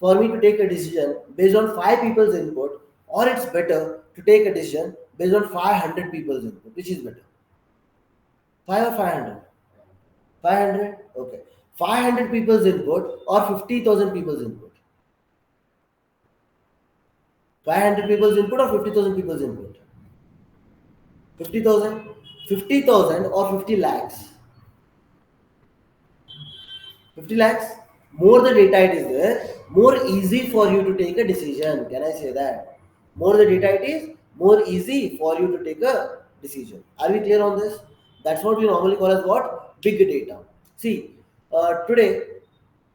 for me to take a decision based on five people's input, or it's better to take a decision based on 500 people's input? Which is better? 5 or 500? 500? Okay. 500 people's input or 50,000 people's input? 500 people's input or 50,000 people's input? 50,000? 50,000 or 50 lakhs? 50 lakhs? More the data it is there, more easy for you to take a decision. Can I say that? More the data it is, more easy for you to take a decision. Are we clear on this? That's what we normally call as what? Big data. See, today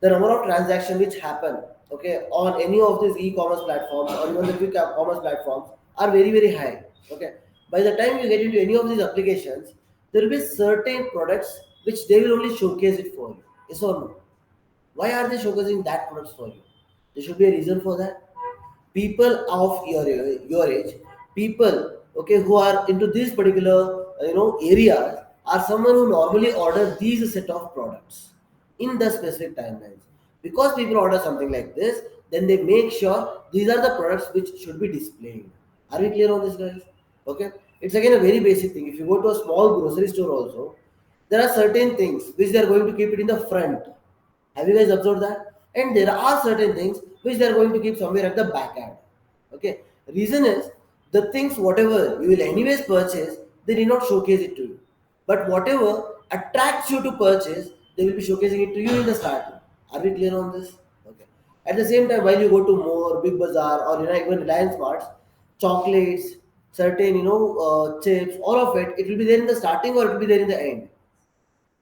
the number of transactions which happen, okay, on any of these e-commerce platforms or even the quick commerce platforms are very very high. Okay, by the time you get into any of these applications, there will be certain products which they will only showcase it for you. Yes or no? Why are they showcasing that products for you? There should be a reason for that. People of your age, people, okay, who are into these particular areas, are someone who normally order these set of products in the specific timelines. Because people order something like this, then they make sure these are the products which should be displayed. Are we clear on this, guys? Okay, it's again a very basic thing. If you go to a small grocery store also, there are certain things which they are going to keep it in the front. Have you guys observed that? And there are certain things which they are going to keep somewhere at the back end. Okay. Reason is, the things whatever you will anyways purchase, they did not showcase it to you. But whatever attracts you to purchase, they will be showcasing it to you in the starting. Are we clear on this? Okay. At the same time, while you go to more Big Bazaar or even Reliance Marts, chocolates, certain chips, all of it, it will be there in the starting or it will be there in the end,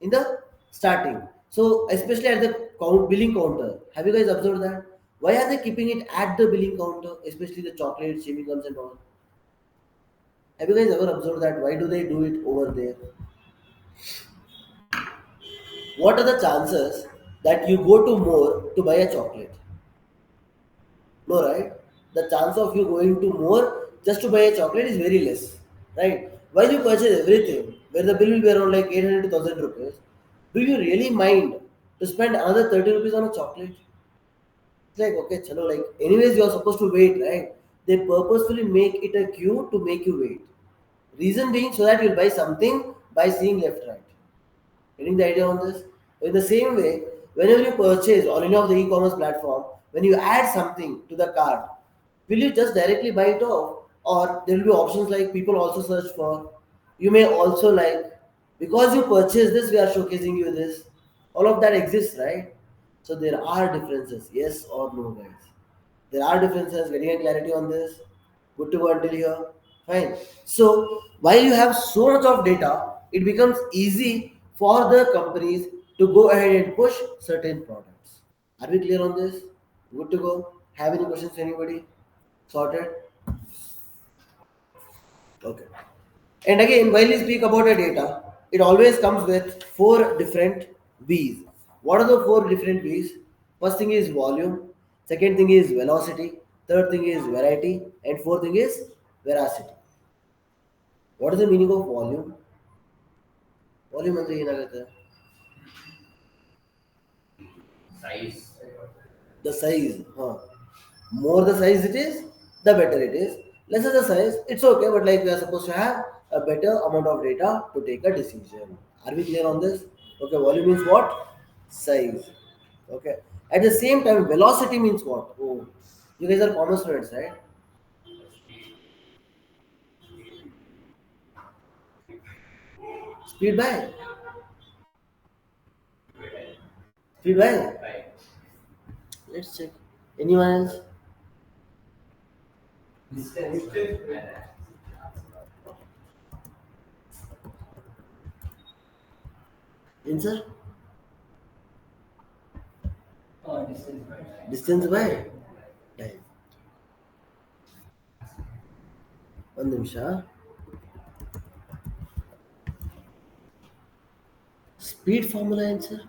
in the starting. So especially at the billing counter, have you guys observed that? Why are they keeping it at the billing counter, especially the chocolates, chewing gums, and all? Have you guys ever observed that? Why do they do it over there? What are the chances that you go to more to buy a chocolate? No, right? The chance of you going to more just to buy a chocolate is very less, right? While you purchase everything, where the bill will be around like 800 to 1000 rupees, do you really mind to spend another 30 rupees on a chocolate? It's like, okay, chalo, like, anyways, you are supposed to wait, right? They purposefully make it a queue to make you wait. Reason being so that you'll buy something by seeing left, right. Getting the idea on this? In the same way, whenever you purchase on any of the e-commerce platform, when you add something to the cart, will you just directly buy it off? Or there will be options like people also search for. You may also like, because you purchase this, we are showcasing you this. All of that exists, right? So there are differences, yes or no, guys. There are differences. Getting a clarity on this. Good to go until here. Fine. So while you have so much of data, it becomes easy for the companies to go ahead and push certain products. Are we clear on this? Good to go. Have any questions, anybody? Sorted? Okay. And again, while we speak about a data, it always comes with four different V's. What are the four different V's? First thing is volume, second thing is velocity, third thing is variety, and fourth thing is veracity. What is the meaning of volume? Volume ಅಂದ್ರೆ ಏನಾಗುತ್ತೆ? The size. Huh. More the size it is, the better it is. Lesser the size, it's okay, but like we are supposed to have a better amount of data to take a decision. Are we clear on this? Okay, volume means what? Size. Okay. At the same time, velocity means what? Oh, you guys are commerce students, right? Speed by. Speed by. Let's check. Anyone else? Answer? Distance by. Time. ಒಂದು ನಿಮಿಷ. Speed formula answer.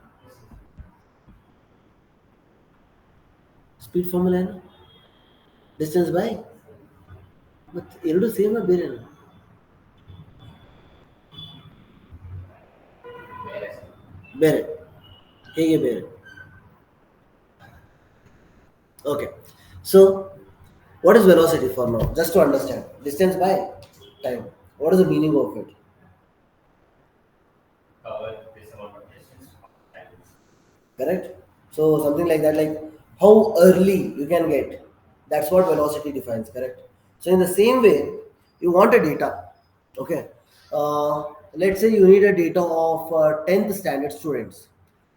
Speed formula ಏನು? Distance by. ಮತ್ತೆ ಎರಡು same ಬೇರೆ? ಬೇರೆ. ಹೇಗೆ ಬೇರೆ? Okay. So what is velocity for now? Just to understand. Distance by time. What is the meaning of it? Correct? So something like that, like how early you can get. That's what velocity defines, correct? So in the same way, you want a data. Okay. Let's say you need a data of 10th standard students.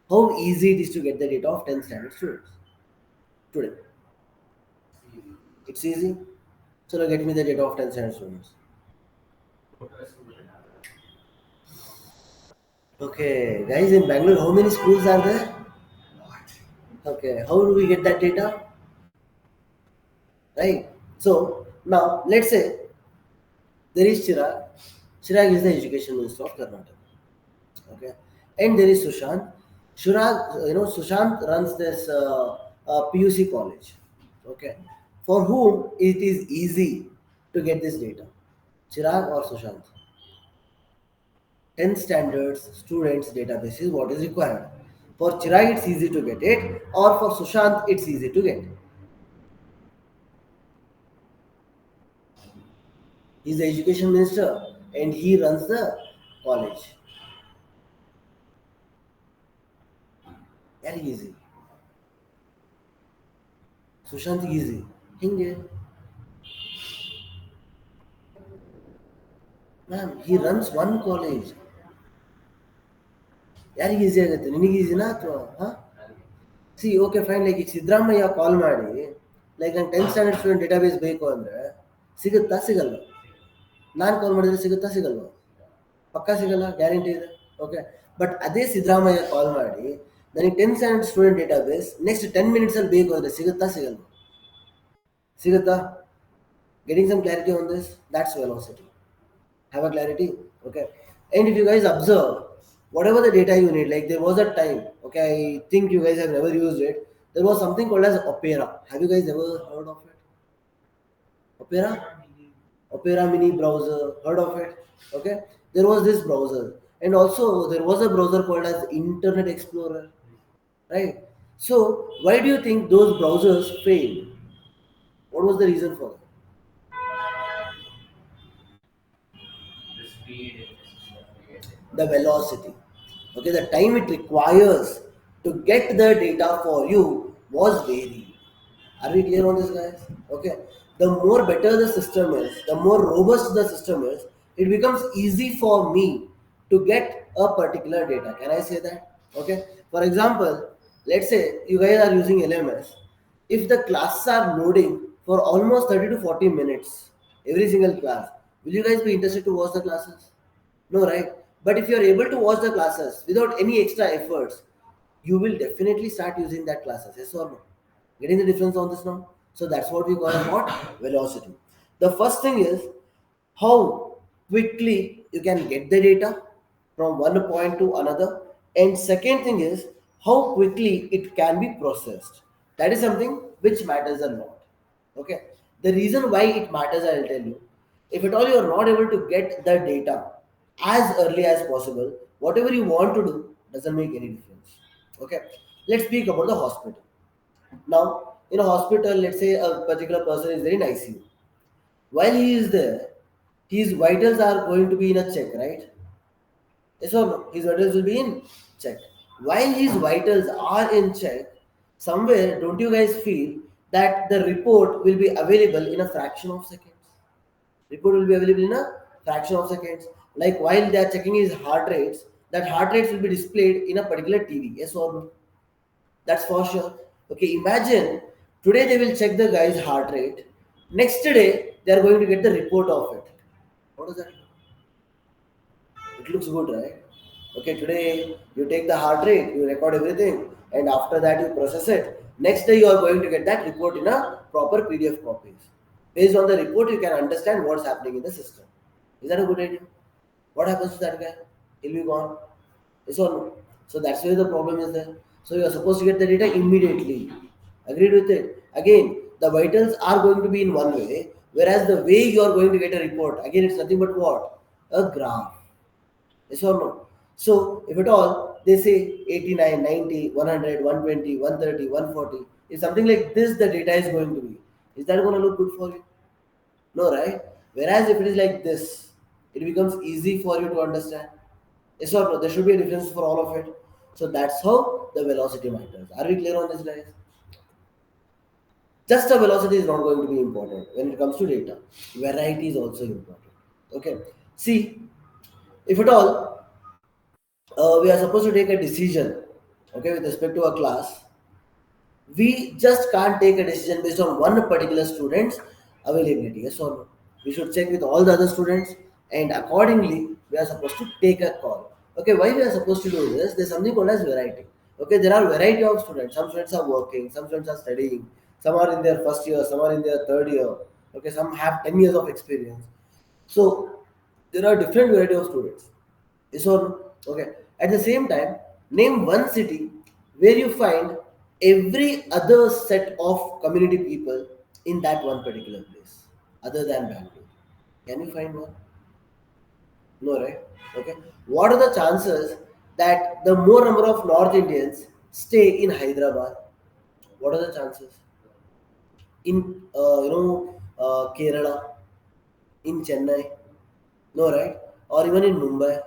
How easy it is to get the data of 10th standard students today? It's easy. So now get me the data of 10th standard students. Okay, guys, in Bangalore, how many schools are there? Okay, how do we get that data? Right. So now let's say there is Chirag. Chirag is the education minister of Karnataka. Okay, and there is Sushant. Sushant runs this PUC college. Okay, for whom it is easy to get this data, Chirag or Sushant? 10 standards students database is what is required. For Chirag, it's easy to get it, or for Sushant, it's easy to get. He's the education minister and he runs the college. Very easy. Sushant easy. ಹಿಂಗೆ ma'am he runs one college. ಯಾರಿಗೆ easy ಆಗುತ್ತೆ, ನಿನಗೆ ಈಸಿನಾ ಅಥವಾ ಹಾಂ? C okay fine, like ಈಗ ಸಿದ್ದರಾಮಯ್ಯ ಕಾಲ್ ಮಾಡಿ like ನಂಗೆ 10th standard student database ಬೇಕು ಅಂದರೆ ಸಿಗುತ್ತಾ ಸಿಗಲ್ಲ? ನಾನು ಕಾಲ್ ಮಾಡಿದ್ರೆ ಸಿಗುತ್ತಾ ಸಿಗಲ್ವಾ? ಪಕ್ಕಾ ಸಿಗಲ್ಲ, ಗ್ಯಾರಂಟಿ ಇದೆ. ಓಕೆ, ಬಟ್ ಅದೇ ಸಿದ್ದರಾಮಯ್ಯ ಕಾಲ್ ಮಾಡಿ ನನಗೆ 10th standard student database next 10 ಮಿನಿಟ್ಸಲ್ಲಿ ಬೇಕು ಅಂದರೆ ಸಿಗುತ್ತಾ ಸಿಗಲ್ವಾ? ಸಿಗುತ್ತಾ? Getting some clarity on this? That's velocity. Have a clarity? Okay. And if you guys observe, whatever the data you need, like there was a time, okay, I think you guys have never used it. There was something called as Opera. Have you guys ever heard of it? Opera? Opera mini browser. Heard of it? Okay. There was this browser. And also there was a browser called as Internet Explorer. Right? So why do you think those browsers failed? What was the reason for that? The velocity. Okay, the time it requires to get the data for you was varied. Are we clear on this, guys? Okay. The more better the system is, the more robust the system is, it becomes easy for me to get a particular data. Can I say that? Okay. For example, let's say you guys are using LMS. If the classes are loading for almost 30 to 40 minutes, every single class, will you guys be interested to watch the classes? No, right? But if you are able to watch the classes without any extra efforts, you will definitely start using that classes. Yes or no? Getting the difference on this now? So that's what we call as what? Velocity. The first thing is how quickly you can get the data from one point to another. And second thing is how quickly it can be processed. That is something which matters a lot. Okay. The reason why it matters, I'll tell you. If at all you are not able to get the data as early as possible, whatever you want to do doesn't make any difference. Okay. Let's speak about the hospital. Now, in a hospital, let's say a particular person is there in ICU. While he is there, his vitals are going to be in a check, right? Yes or no? His vitals will be in check. While his vitals are in check, somewhere, don't you guys feel that the report will be available in a fraction of seconds? Report will be available in a fraction of seconds. Like while they are checking his heart rates, that heart rates will be displayed in a particular TV. Yes or no? That's for sure. Okay, imagine today they will check the guy's heart rate. Next day they are going to get the report of it. What does that look? It looks good, right? Okay, today you take the heart rate, you record everything, and after that you process it. Next day you are going to get that report in a proper PDF copies. Based on the report, you can understand what's happening in the system. Is that a good idea? What happens to that guy? He'll be gone. Yes or no? So that's where the problem is there. So you are supposed to get the data immediately. Agreed with it? Again, the vitals are going to be in one way, whereas the way you are going to get a report, again, it's nothing but what? A graph. Yes or no? So if at all they say 89, 90, 100, 120, 130, 140. If something like this the data is going to be, is that going to look good for you? No, right? Whereas if it is like this, it becomes easy for you to understand. Yes or no? There should be a difference for all of it. So that's how the velocity matters. Are we clear on this, guys? Just the velocity is not going to be important when it comes to data. Variety is also important. Okay. See, if at all we are supposed to take a decision, okay, with respect to a class, we just can't take a decision based on one particular student's availability. Yes or no? We should check with all the other students, and accordingly we are supposed to take a call. Okay, why we are supposed to do this? There's something called as variety. Okay, there are variety of students. Some students are working, some students are studying, some are in their first year, some are in their third year. Okay, some have 10 years of experience. So there are different variety of students. Yes or no? Okay. At the same time, name one city where you find every other set of community people in that one particular place, other than Bangalore. Can you find one? No, right? Okay. What are the chances that the more number of North Indians stay in Hyderabad? What are the chances? In Kerala, in Chennai? No, right? Or even in Mumbai?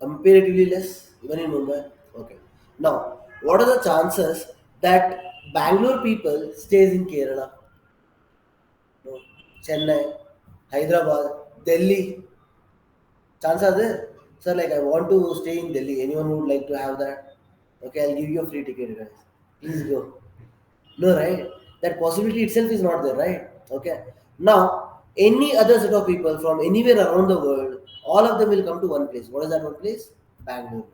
Comparatively less, even in Mumbai. Okay. Now, what are the chances that Bangalore people stays in Kerala, no, Chennai, Hyderabad, Delhi? Chances are there. Sir, like I want to stay in Delhi. Anyone who would like to have that? Okay, I'll give you a free ticket, guys. Please go. No, right? That possibility itself is not there, right? Okay. Now, any other set of people from anywhere around the world, all of them will come to one place. What is that one place? Bangalore.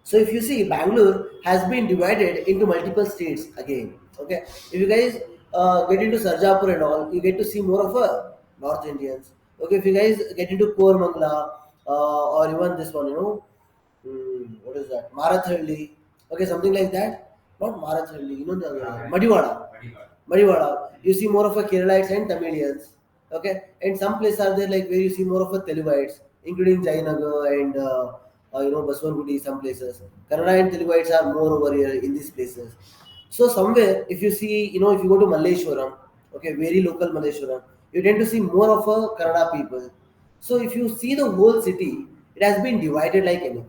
So if you see, Bangalore has been divided into multiple states again. Okay. If you guys get into Sarjapur and all, you get to see more of a North Indians. Okay. If you guys get into Kormangla or even this one, what is that? Marathalli. Okay, something like that. Not Marathalli, the other Madiwada. Madiwada. You see more of a Keralites and Tamilians. Okay, and some places are there like where you see more of a Telugites, including Jainagar and Baswangudi, some places. Kannada and Telugites are more over here in these places. So somewhere, if you see, if you go to Malleshwaram, okay, very local Malleshwaram, you tend to see more of a Kannada people. So if you see the whole city, it has been divided like anything.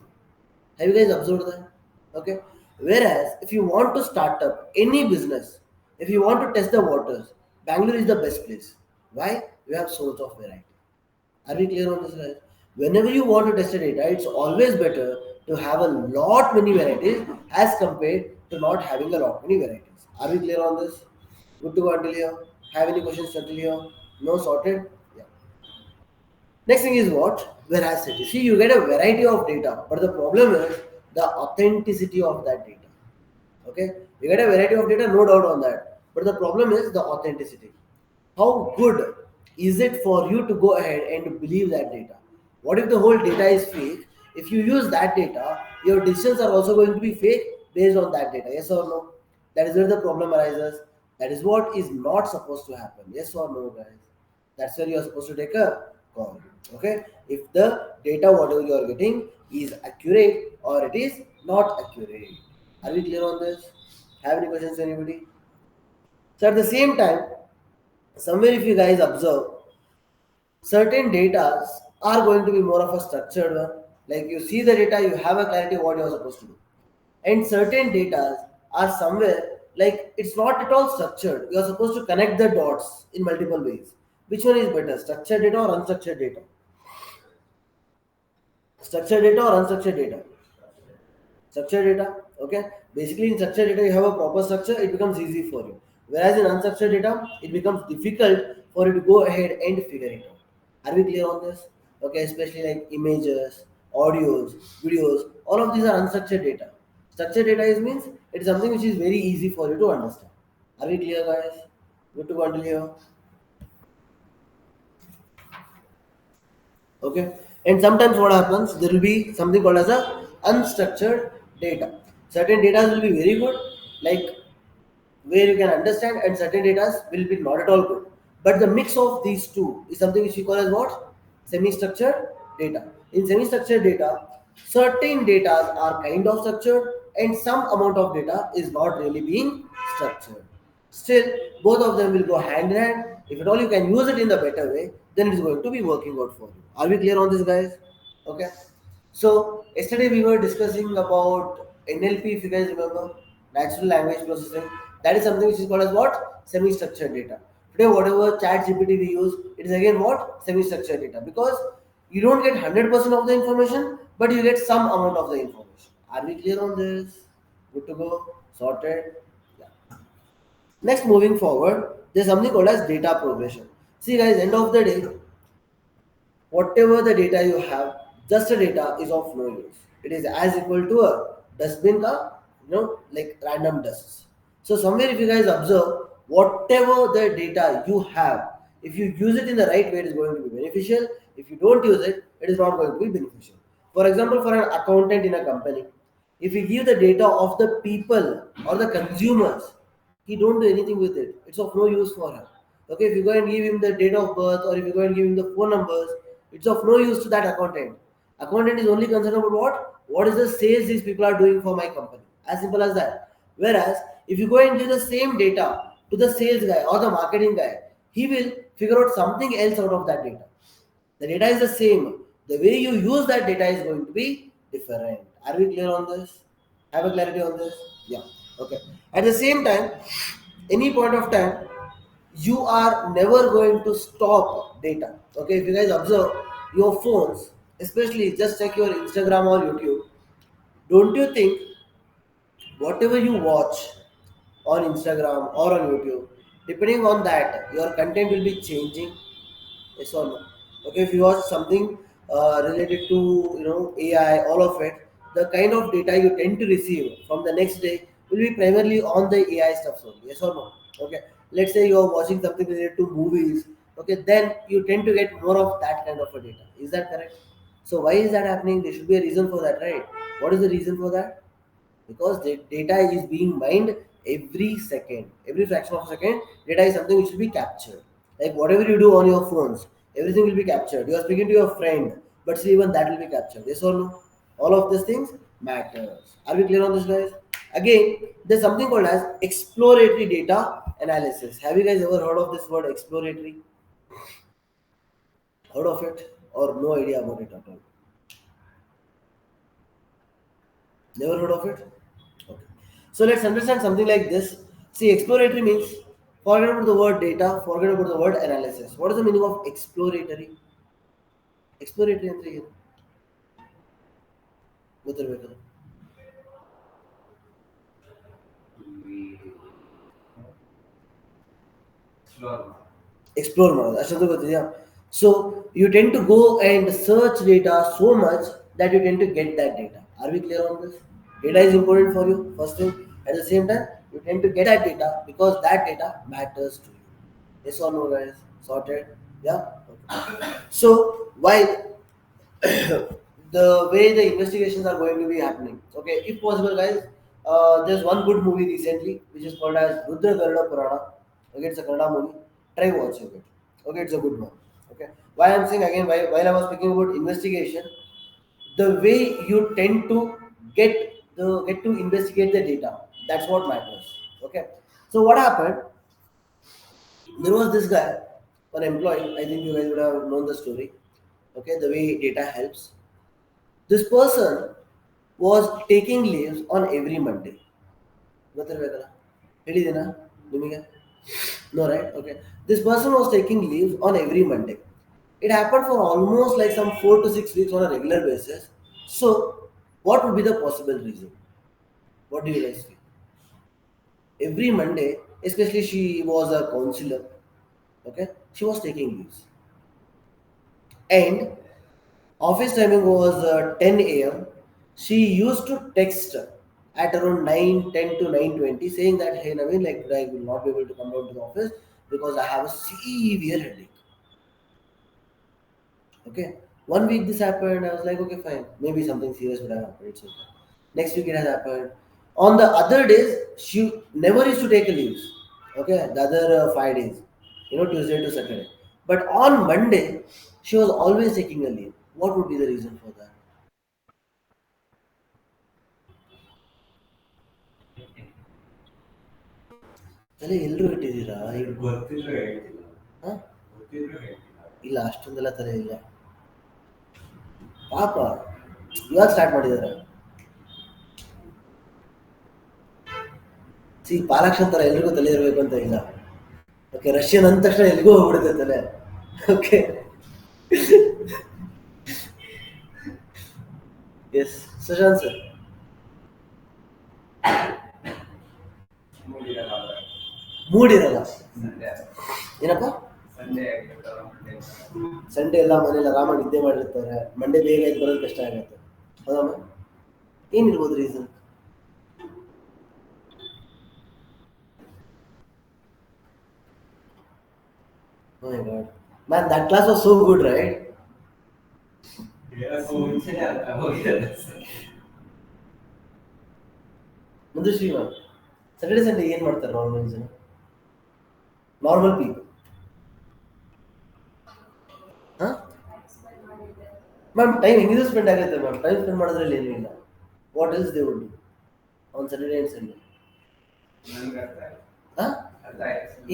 Have you guys observed that? Okay. Whereas if you want to start up any business, if you want to test the waters, Bangalore is the best place. Why? You have source of variety. Are we clear on this, guys? Whenever you want to test a data, it's always better to have a lot many varieties as compared to not having a lot many varieties. Are we clear on this? Good to go until here. Have any questions until here? No sorted? Yeah. Next thing is what? Veracity. See, you get a variety of data, but the problem is the authenticity of that data. Okay, you get a variety of data, no doubt on that. But the problem is the authenticity. How good is it for you to go ahead and believe that data? What if the whole data is fake? If you use that data, your decisions are also going to be fake based on that data. Yes or no? That is where the problem arises. That is what is not supposed to happen. Yes or no, guys? That's where you are supposed to take a call. Okay? If the data, whatever you are getting, is accurate or it is not accurate. Are we clear on this? Have any questions, anybody? So at the same time, somewhere if you guys observe, certain data are going to be more of a structured one. Like you see the data, you have a clarity of what you are supposed to do. And certain data are somewhere like it's not at all structured. You are supposed to connect the dots in multiple ways. Which one is better, structured data or unstructured data? Structured data or unstructured data? Structured data. Okay. Basically, in structured data, you have a proper structure, it becomes easy for you. Whereas in unstructured data, it becomes difficult for you to go ahead and figure it out. Are we clear on this? Okay, especially like images, audios, videos, all of these are unstructured data. Structured data is means it is something which is very easy for you to understand. Are we clear, guys? Good to go until here. Okay, and sometimes what happens, there will be something called as a unstructured data. Certain data will be very good, like where you can understand, and certain data will be not at all good, but the mix of these two is something which we call as what? Semi structured data. In semi structured data, Certain data are kind of structured and some amount of data is not really being structured. Still, both of them will go hand in hand. If at all you can use it in the better way, then it is going to be working out for you. Are we clear on this, guys? Okay. So yesterday we were discussing about NLP, if you guys remember, natural language processing. That is something which is called as what? Semi-structured data. Today, whatever chat GPT we use, it is again what? Semi-structured data. Because you don't get 100% of the information, but you get some amount of the information. Are we clear on this? Good to go? Sorted? Yeah. Next, moving forward, there's something called as data progression. See guys, end of the day, whatever the data you have, just the data is of no use. It is as equal to a dustbin ka, like random dusts. So somewhere if you guys observe, whatever the data you have, if you use it in the right way, it is going to be beneficial. If you don't use it, it is not going to be beneficial. For example, for an accountant in a company, if you give the data of the people or the consumers, he don't do anything with it. It's of no use for him. Okay, if you go and give him the date of birth or if you go and give him the phone numbers, it's of no use to that accountant. Accountant is only concerned about what? What is the sales these people are doing for my company? As simple as that. Whereas if you go and give the same data to the sales guy or the marketing guy, he will figure out something else out of that data. The data is the same. The way you use that data is going to be different. Are we clear on this? Have a clarity on this? Yeah. Okay. At the same time, any point of time, you are never going to stop data. Okay. If you guys observe your phones, especially just check your Instagram or YouTube, don't you think whatever you watch on Instagram or on YouTube, depending on that, your content will be changing. Yes or no? Okay, if you watch something related to AI, all of it, the kind of data you tend to receive from the next day will be primarily on the AI stuff only. Yes or no? Okay, let's say you are watching something related to movies. Okay, then you tend to get more of that kind of a data. Is that correct? So why is that happening? There should be a reason for that, right? What is the reason for that? Because the data is being mined every second, every fraction of a second. Data is something which will be captured. Like whatever you do on your phones, everything will be captured. You are speaking to your friend, but still even that will be captured. Yes or no? All of these things matters. Are we clear on this, guys? Again, there's something called as exploratory data analysis. Have you guys ever heard of this word exploratory? Heard of it or no idea about it at all? Never heard of it? Okay. So let's understand something like this. See, exploratory means forget about the word data, forget about the word analysis. What is the meaning of exploratory? Exploratory ಅಂದ್ರೆ ಏನು? ಗೊತ್ತಿರ್ಬೇಕಲ್ಲ. Explore ಮಾಡೋದು ಅಷ್ಟೊಂದು ಗೊತ್ತಿದೆಯಾ? So you tend to go and search data so much that you tend to get that data. Are we clear on this? Data is important for you, first thing. At the same time, you tend to get that data because that data matters to you. Yes or no, guys? Sorted? Yeah? Okay. So, while the way the investigations are going to be happening, okay, if possible, guys, there's one good movie recently which is called as Rudra Garada Purana. Okay, it's a Kannada movie. Try watching it. Okay, it's a good one. Okay, why I'm saying again, while I was speaking about investigation, the way you tend to get to investigate the data, that's what matters. Okay, so what happened? There was this guy, an employee. I think you guys would have known the story. Okay, the way data helps. This person was taking leaves on every Monday. ಗೊತ್ತಿರ್ಬೇಕಲ್ಲ ಹೇಳಿದ್ದೀನಾ ನಿಮಗೆ no right okay this person was taking leaves on every Monday. It happened for almost like some 4 to 6 weeks on a regular basis. So what would be the possible reason? What do you guys feel? Every Monday, especially she was a counselor, okay, she was taking leaves, and office timing was 10 a.m. She used to text at around 9:10 to 9:20 saying that, hey Naveen, like today I will not be able to come down to the office because I have a severe headache. Okay. One week this happened, I was like, okay, fine. Maybe something serious would have happened. It's okay. Next week it has happened. On the other days, she never used to take a leaves. Okay, the other 5 days, Tuesday to Saturday. But on Monday, she was always taking a leave. What would be the reason for that? ತಲೆ ಎಲ್ಲರೂ ಇಟ್ಟಿದ್ದೀರಾ ಹಾ? ಇಲ್ಲ ಅಷ್ಟೊಂದೆಲ್ಲ ತಲೆ ಇಲ್ಲ ಪಾಪ ಇವಾಗ start ಮಾಡಿದ್ದಾರೆ ಪಾಲಾಕ್ಷನ್ ಥರ ಎಲ್ರಿಗೂ ತಲೆ ಇರಬೇಕು ಅಂತ ಇಲ್ಲ ಓಕೆ ರಷ್ಯನ್ ಅಂದ ತಕ್ಷಣ ಎಲ್ಲಿಗೂ ಹೋಗ್ಬಿಡುತ್ತೆ ತಲೆ ಓಕೆ ಎಸ್ ಸುಶಾಂತ್ ಸರ್ ಮೂಡಿರಲ್ಲ ಏನಪ್ಪ ಸಂಡೇ ಎಲ್ಲ ಮನೇಲಿ ಆರಾಮಾಗಿ ನಿದ್ದೆ ಮಾಡಿರ್ತಾರೆ ಮಂಡೇ ಬೇಗ ಎದ್ದು ಬರೋದು ಕಷ್ಟ ಆಗುತ್ತೆ ಹೌದಮ್ಮ ಏನಿರ್ಬೋದು reason Oh my god. Man, that class was so good, right? ಮುಂದೆ ಶ್ರೀಮಾ ಸ್ಯಾಟರ್ಡೆ ಸಂಡೇ ಏನು ಮಾಡ್ತಾರೆ ನಾರ್ಮಲ್ ಜನ ನಾರ್ಮಲ್ ಪೀಪಲ್ ಹಾಂ ಮ್ಯಾಮ್ ಟೈಮ್ ಹೆಂಗಿದ್ರು ಸ್ಪೆಂಡ್ ಆಗುತ್ತೆ ಮ್ಯಾಮ್ ಟೈಮ್ ಸ್ಪೆಂಡ್ ಮಾಡೋದ್ರಲ್ಲಿ ಏನೂ ಇಲ್ಲ what else they would on Saturday and Sunday ಹಾಂ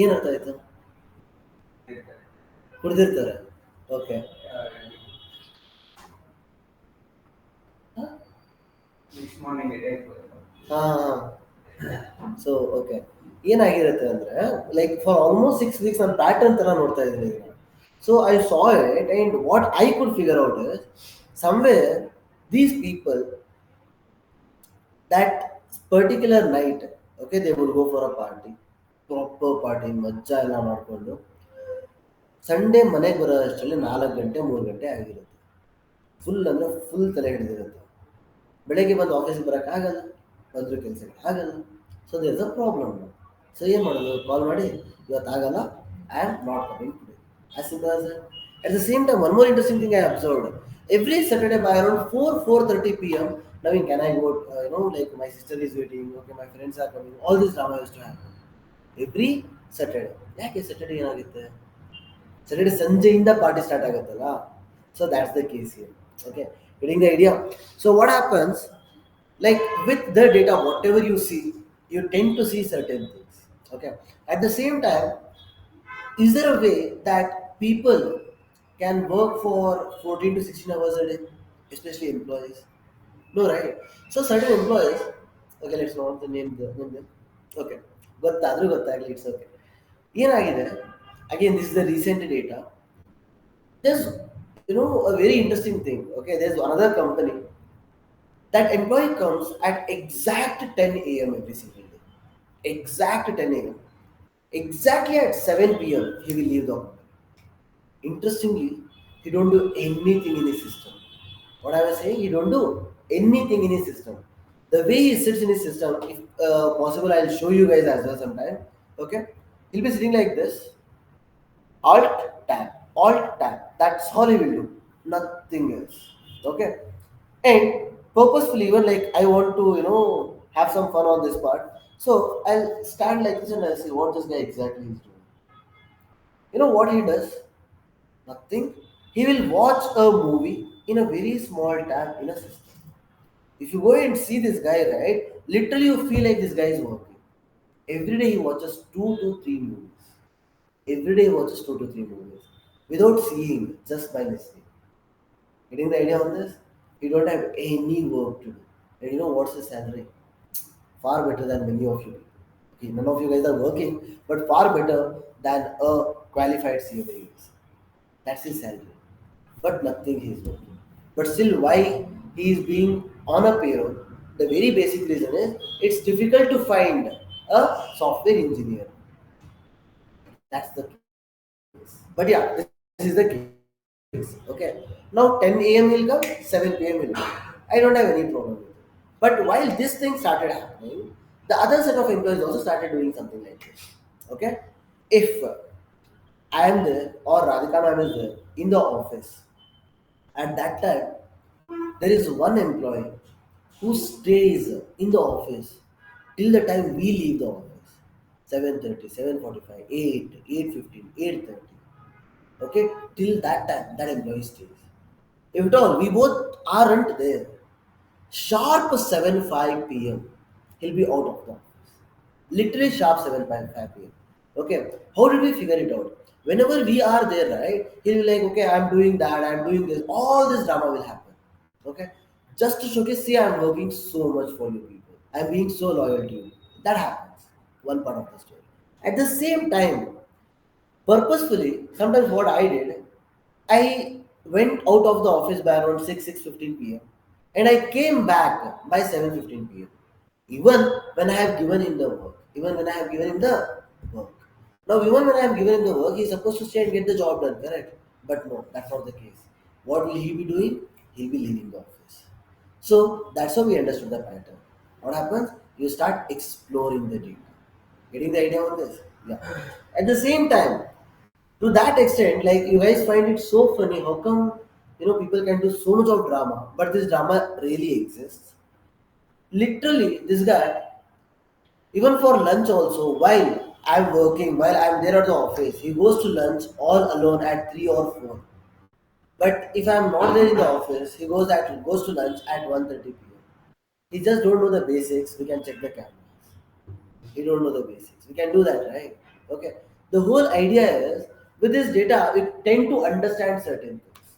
ಏನು ಅರ್ಥ ಆಯ್ತು ಕುಡ್ದಿರ್ತಾರೆ ಓಕೆ ಹಾಂ ಸೊ ಓಕೆ ಏನಾಗಿರುತ್ತೆ ಅಂದರೆ ಲೈಕ್ ಫಾರ್ ಆಲ್ಮೋಸ್ಟ್ 6 ವೀಕ್ಸ್ ನಾನು ಪ್ಯಾಟರ್ನ್ ಥರ ನೋಡ್ತಾ ಇದ್ದೀನಿ so I saw it and what I could figure out is somewhere these people that particular night okay they would go for a party proper party ಮಜ್ಜಾ ಎಲ್ಲ ಮಾಡಿಕೊಂಡು Sunday ಮನೆಗೆ ಬರೋ ಅಷ್ಟರಲ್ಲಿ 4 ಗಂಟೆ 3 ಗಂಟೆ ಆಗಿರುತ್ತೆ ಫುಲ್ ಅಂದರೆ ಫುಲ್ ತಲೆ ಹಿಡಿದಿರುತ್ತೆ ಬೆಳಗ್ಗೆ ಬಂದು ಆಫೀಸಿಗೆ ಬರೋಕ್ಕಾಗಲ್ಲ ಬಂದರೂ ಕೆಲಸಕ್ಕೆ ಆಗಲ್ಲ so there is a problem so ಏನು ಮಾಡೋದು ಕಾಲ್ ಮಾಡಿ ಇವತ್ತು ಆಗಲ್ಲ I am not coming today as simple as at the same time one more interesting thing I observed every Saturday by around 4:30 p.m. Naveen, can I go? Like my sister is waiting. Okay, my friends are coming. All this drama used to happen every Saturday. ಯಾಕೆ Saturday ಏನಾಗುತ್ತೆ Saturday ಸಂಜೆಯಿಂದ party start ಆಗುತ್ತಲ್ಲ so that's the case here okay getting the idea so what happens like with the data whatever you see you tend to see certain things okay at the same time is there a way that people can work for 14 to 16 hours a day, especially employees? No, right? So certain employees, okay, let's not name them. Okay, ಗೊತ್ತಾದ್ರೂ ಗೊತ್ತಾಗಲಿ it's okay ಏನಾಗಿದೆ again this is the recent data there's a very interesting thing okay there's another company that employee comes at exact 10 a.m. every single day exact 10 a.m. exactly at 7 p.m. he will leave the office. Interestingly, he don't do anything in his system. What I was saying, he don't do anything in his system. The way he sits in his system, if possible, I'll show you guys as well sometime. Okay, he'll be sitting like this, alt tab. That's all he will do, nothing else. Okay, and purposefully, even like I want to, have some fun on this part. So I'll stand like this and I'll see what this guy exactly is doing. You know what he does? Nothing. He will watch a movie in a very small tab in a system. If you go and see this guy, right, literally you feel like this guy is working. Every day he watches 2 to 3 movies. Every day he watches 2 to 3 movies without seeing, just by listening. Getting the idea on this? He don't have any work to do. And you know what's his salary? Far better than many of you people. Okay, none of you guys are working, but far better than a qualified CMA. That's his salary. But nothing he is working. But still, why he is being on a payroll? The very basic reason is it's difficult to find a software engineer. That's the case. But yeah, this is the case. Okay. Now 10 a.m. will come, 7 p.m. will come. I don't have any problem with it. But while this thing started happening, the other set of employees also started doing something like this. Okay. If I am there or Radhika ma'am is there in the office, at that time, there is one employee who stays in the office till the time we leave the office. 7:30, 7:45, 8, 8:15, 8:30. Okay, till that time, that employee stays. If at all, we both aren't there. Sharp 7:05 p.m., he'll be out of the office. literally sharp 7:05 p.m. Okay, how did we figure it out? Whenever we are there, right, he'll be like, okay, I'm doing that, I'm doing this, all this drama will happen. Okay, just to showcase, see, I'm working so much for you people, I'm being so loyal to you. That happens, one part of the story. At the same time, purposefully, sometimes what I did, I went out of the office by around 6:15 p.m. and I came back by 7:15 p.m. Even when I have given him the work. Even when I have given him the work. Now, even when I have given him the work, he's supposed to stay and get the job done, correct? But no, that's not the case. What will he be doing? He'll be leaving the office. So that's how we understood the pattern. What happens? You start exploring the data. Getting the idea on this? Yeah. At the same time, to that extent, like you guys find it so funny, how come people can do so much of drama, but this drama really exists? Literally, this guy, even for lunch also, while I'm working, while I'm there at the office, he goes to lunch all alone at 3 or 4. But if I'm not there in the office, he goes to lunch at 1:30 p.m. He just don't know the basics. We can check the cameras. We don't know the basics. We can do that, right? Okay. The whole idea is, with this data, we tend to understand certain things.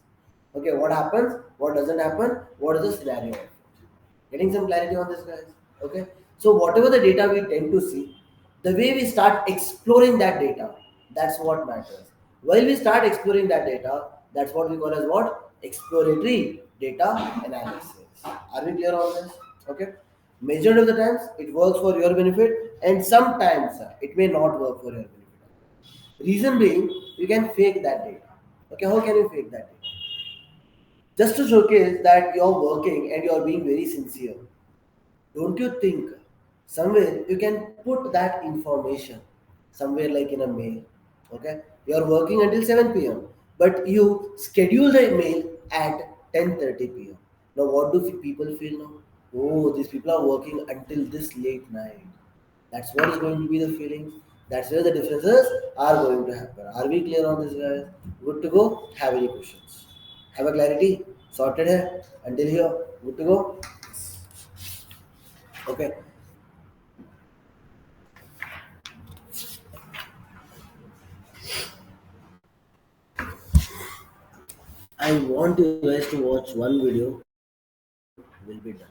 Okay, what happens, what doesn't happen, what is the scenario of it. Getting some clarity on this, guys? Okay. So whatever the data we tend to see, the way we start exploring that data, that's what matters. While we start exploring that data, that's what we call as what? Exploratory data analysis. Are we clear on this? Okay. Majority of the times it works for your benefit, and sometimes it may not work for your benefit. Reason being, you can fake that data. Okay, how can you fake that data? Just to showcase that you're working and you're being very sincere. Don't you think somewhere you can put that information somewhere like in a mail? Okay, you're working until 7 p.m., but you schedule the mail at 10:30 p.m. Now what do people feel now? Oh, these people are working until this late night. That's what is going to be the feeling. That's where the differences are going to happen. Are we clear on this, guys? Good to go. Have any questions? Have a clarity sorted here until here? Good to go. Okay. I want you guys to watch one video. Will be done.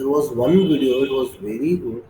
was one video. It was very good.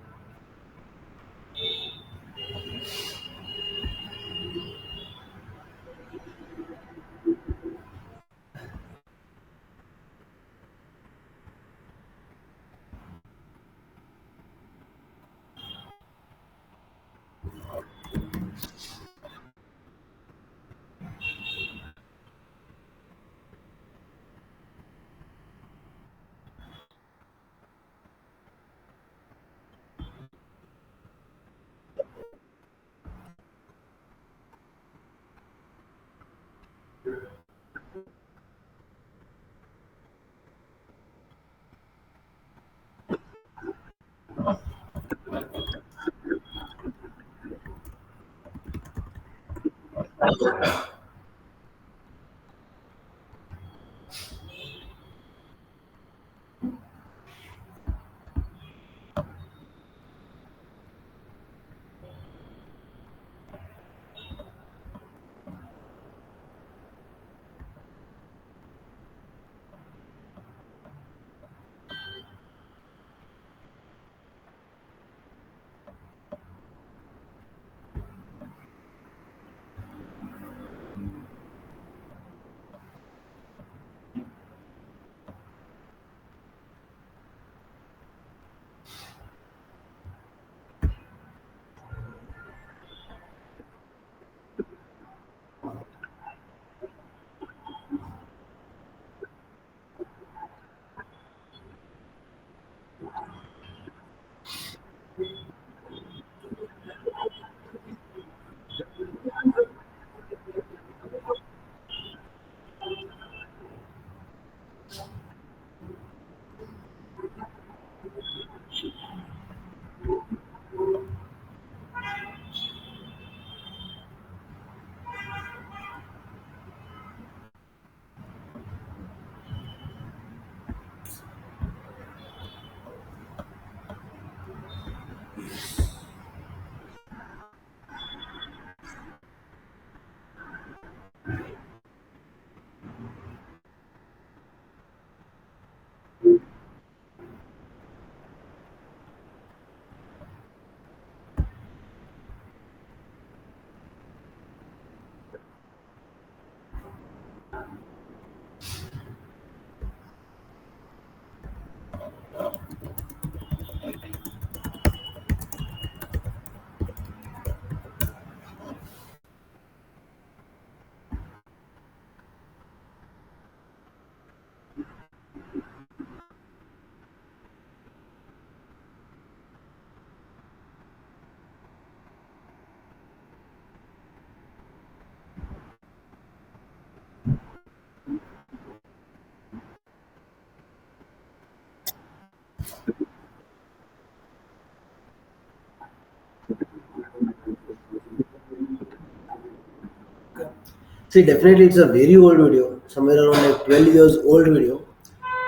See, definitely it's a very old video, somewhere around like 12 years old video.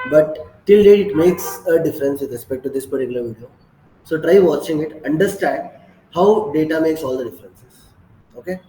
But till date, it makes a difference with respect to this particular video. So try watching it, understand how data makes all the differences. Okay.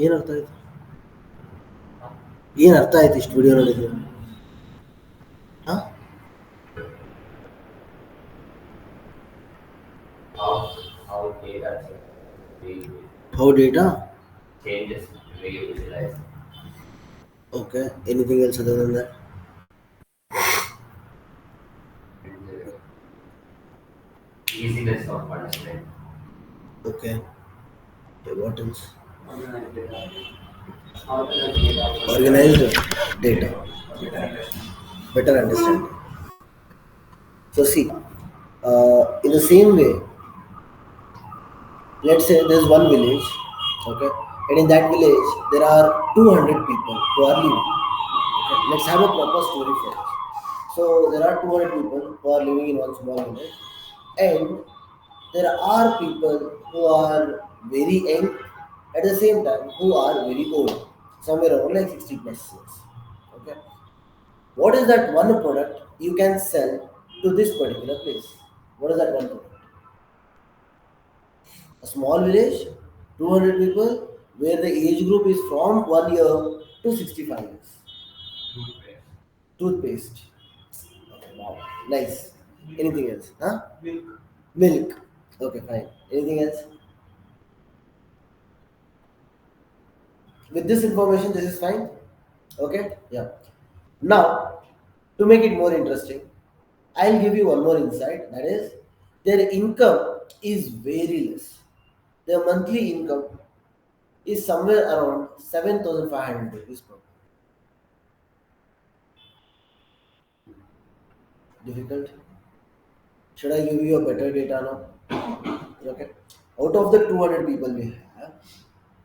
ಏನು ಅರ್ಥ ಆಯ್ತು? ಏನು ಅರ್ಥ ಆಯ್ತು ಇಷ್ಟು video ನೋಡಿದ್ರೆ? ಹಾಂ, how data? Okay, anything else other than that? Okay, okay, what else? Organized data, better understanding. So see, in the same way, let's say there's one village, okay, and in that village there are 200 people who are living. Okay, let's have a proper story first. So there are 200 people who are living in one small village, and There are people who are very young at the same time who are very old, somewhere around like 60 plus years. Okay. What is that one product you can sell to this particular place? What is that one product? A small village, 200 people, where the age group is from 1 year to 65 years. Toothpaste. Okay, wow. Nice. Anything else? Huh? Milk. Okay, fine. Anything else? With this information, this is fine. Okay? Yeah. Now, to make it more interesting, I'll give you one more insight. That is, their income is very less. Their monthly income is somewhere around 7,500 rupees per month. Difficult? Should I give you a better data now? Okay. Out of the 200 people we have,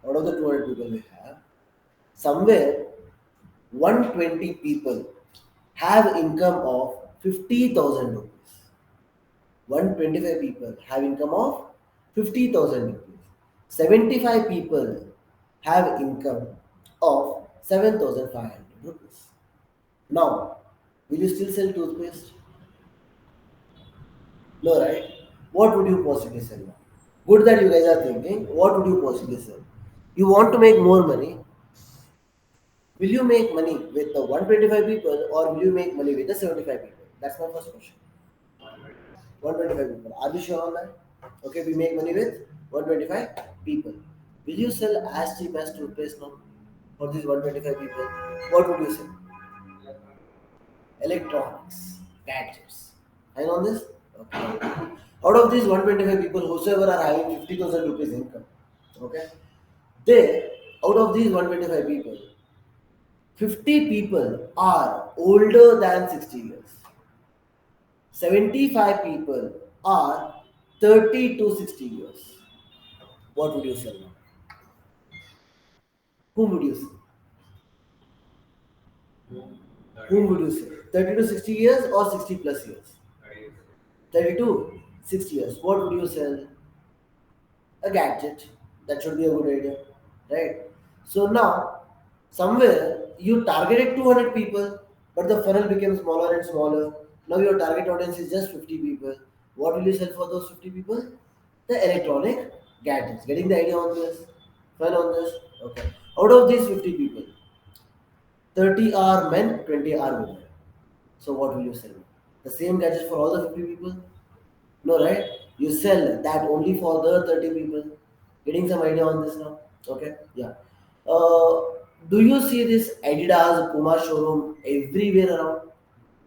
out of the 200 people we have, somewhere 120 people have income of 50,000 rupees. 125 people have income of 50,000 rupees. 75 people have income of 7,500 rupees. Now, will you still sell toothpaste? No, right? What would you possibly sell now? Good that you guys are thinking. What would you possibly sell? You want to make more money. Will you make money with the 125 people or will you make money with the 75 people? That's my first question. 125 people. Are we sure on that? Okay, we make money with 125 people. Will you sell as cheap as toothpaste now for these 125 people? What would you sell? Electronics, gadgets. I know this? Okay. Out of these 125 people, whosoever are having 50,000 rupees income, okay, they, out of these 125 people, 50 people are older than 60 years. 75 people are 30 to 60 years. What would you sell now? Whom would you sell? Whom would you sell? 30 to 60 years or 60 plus years? 30 to 60 years. What would you sell? A gadget. That should be a good idea, right? So now, somewhere you targeted 200 people, but the funnel became smaller and smaller. Now your target audience is just 50 people. What will you sell for those 50 people? The electronic gadgets. Getting the idea on this? Fine on this? Okay. Out of these 50 people, 30 are men, 20 are women. So what will you sell? The same gadget for all the 50 people? No, right? You sell that only for the 30 people. Getting some idea on this now? Okay, yeah. Uh, do you see this Adidas Puma showroom everywhere around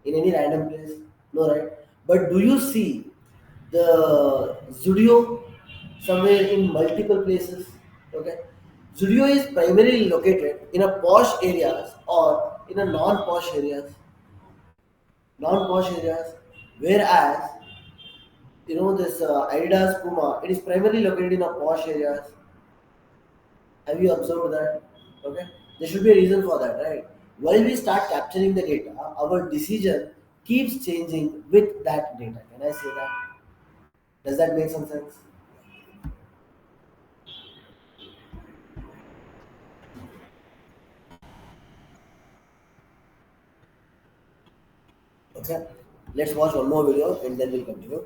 in any random place? No, right? But do you see the Zudio somewhere in multiple places? Okay. Zudio is primarily located in a posh areas or in a non-posh areas. Non-posh areas. Whereas this Adidas Puma, it is primarily located in a posh areas. Have you observed that? Okay, there should be a reason for that, right? While we start capturing the data, our decision keeps changing with that data. Can I say that? Does that make some sense? Okay, let's watch one more video and then we'll continue.